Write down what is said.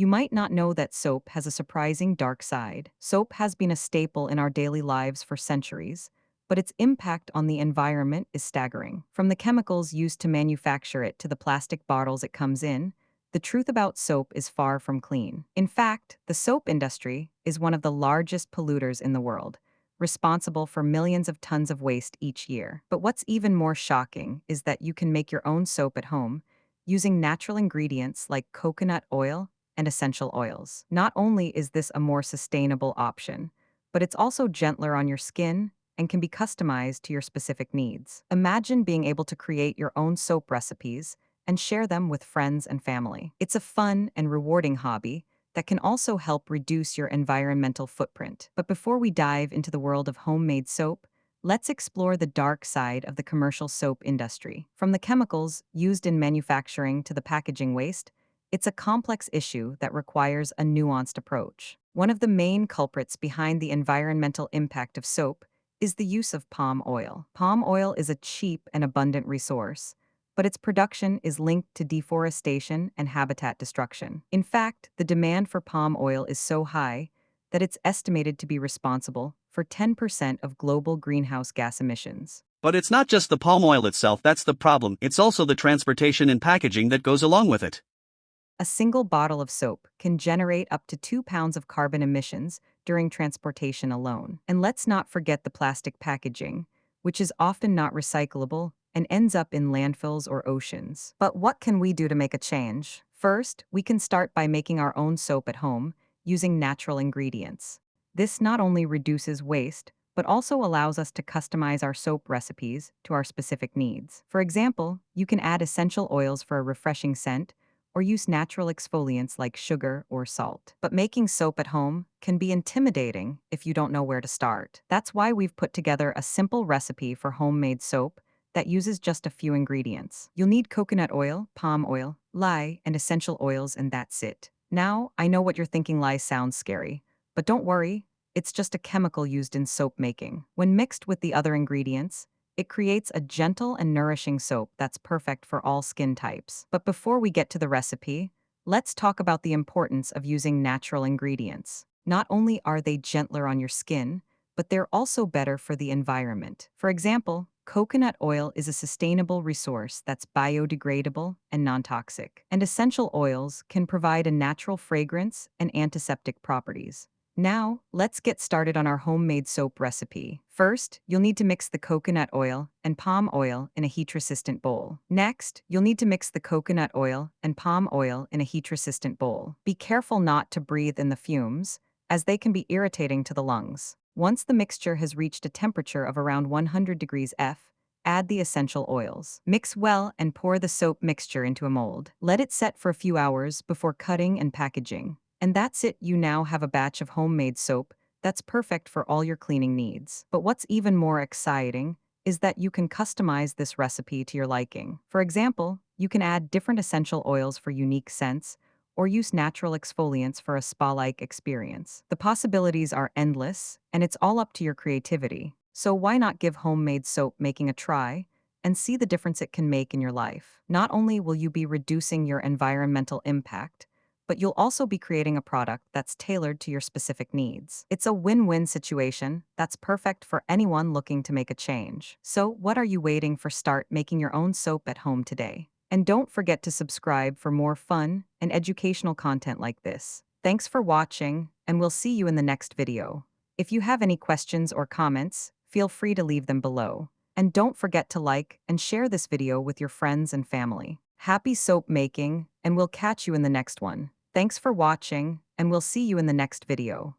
You might not know that soap has a surprising dark side. Soap has been a staple in our daily lives for centuries, but its impact on the environment is staggering. From the chemicals used to manufacture it to the plastic bottles it comes in, the truth about soap is far from clean. In fact, the soap industry is one of the largest polluters in the world, responsible for millions of tons of waste each year. But what's even more shocking is that you can make your own soap at home using natural ingredients like coconut oil and essential oils. Not only is this a more sustainable option, but it's also gentler on your skin and can be customized to your specific needs. Imagine being able to create your own soap recipes and share them with friends and family. It's a fun and rewarding hobby that can also help reduce your environmental footprint. But before we dive into the world of homemade soap, let's explore the dark side of the commercial soap industry. From the chemicals used in manufacturing to the packaging waste, it's a complex issue that requires a nuanced approach. One of the main culprits behind the environmental impact of soap is the use of palm oil. Palm oil is a cheap and abundant resource, but its production is linked to deforestation and habitat destruction. In fact, the demand for palm oil is so high that it's estimated to be responsible for 10% of global greenhouse gas emissions. But it's not just the palm oil itself that's the problem, it's also the transportation and packaging that goes along with it. A single bottle of soap can generate up to 2 pounds of carbon emissions during transportation alone. And let's not forget the plastic packaging, which is often not recyclable and ends up in landfills or oceans. But what can we do to make a change? First, we can start by making our own soap at home using natural ingredients. This not only reduces waste, but also allows us to customize our soap recipes to our specific needs. For example, you can add essential oils for a refreshing scent or use natural exfoliants like sugar or salt. But making soap at home can be intimidating if you don't know where to start. That's why we've put together a simple recipe for homemade soap that uses just a few ingredients. You'll need coconut oil, palm oil, lye, and essential oils, and that's it. Now, I know what you're thinking. Lye sounds scary, but don't worry, it's just a chemical used in soap making. When mixed with the other ingredients, it creates a gentle and nourishing soap that's perfect for all skin types. But before we get to the recipe, let's talk about the importance of using natural ingredients. Not only are they gentler on your skin, but they're also better for the environment. For example, coconut oil is a sustainable resource that's biodegradable and non-toxic. And essential oils can provide a natural fragrance and antiseptic properties. Now, let's get started on our homemade soap recipe. First, you'll need to mix the coconut oil and palm oil in a heat-resistant bowl. Next, you'll need to mix the coconut oil and palm oil in a heat-resistant bowl. Be careful not to breathe in the fumes, as they can be irritating to the lungs. Once the mixture has reached a temperature of around 100 degrees F, add the essential oils. Mix well and pour the soap mixture into a mold. Let it set for a few hours before cutting and packaging. And that's it, you now have a batch of homemade soap that's perfect for all your cleaning needs. But what's even more exciting is that you can customize this recipe to your liking. For example, you can add different essential oils for unique scents, or use natural exfoliants for a spa-like experience. The possibilities are endless, and it's all up to your creativity. So why not give homemade soap making a try and see the difference it can make in your life? Not only will you be reducing your environmental impact, but you'll also be creating a product that's tailored to your specific needs. It's a win-win situation that's perfect for anyone looking to make a change. So, what are you waiting for? Start making your own soap at home today. And don't forget to subscribe for more fun and educational content like this. Thanks for watching, and we'll see you in the next video. If you have any questions or comments, feel free to leave them below. And don't forget to like and share this video with your friends and family. Happy soap making, and we'll catch you in the next one. Thanks for watching, and we'll see you in the next video.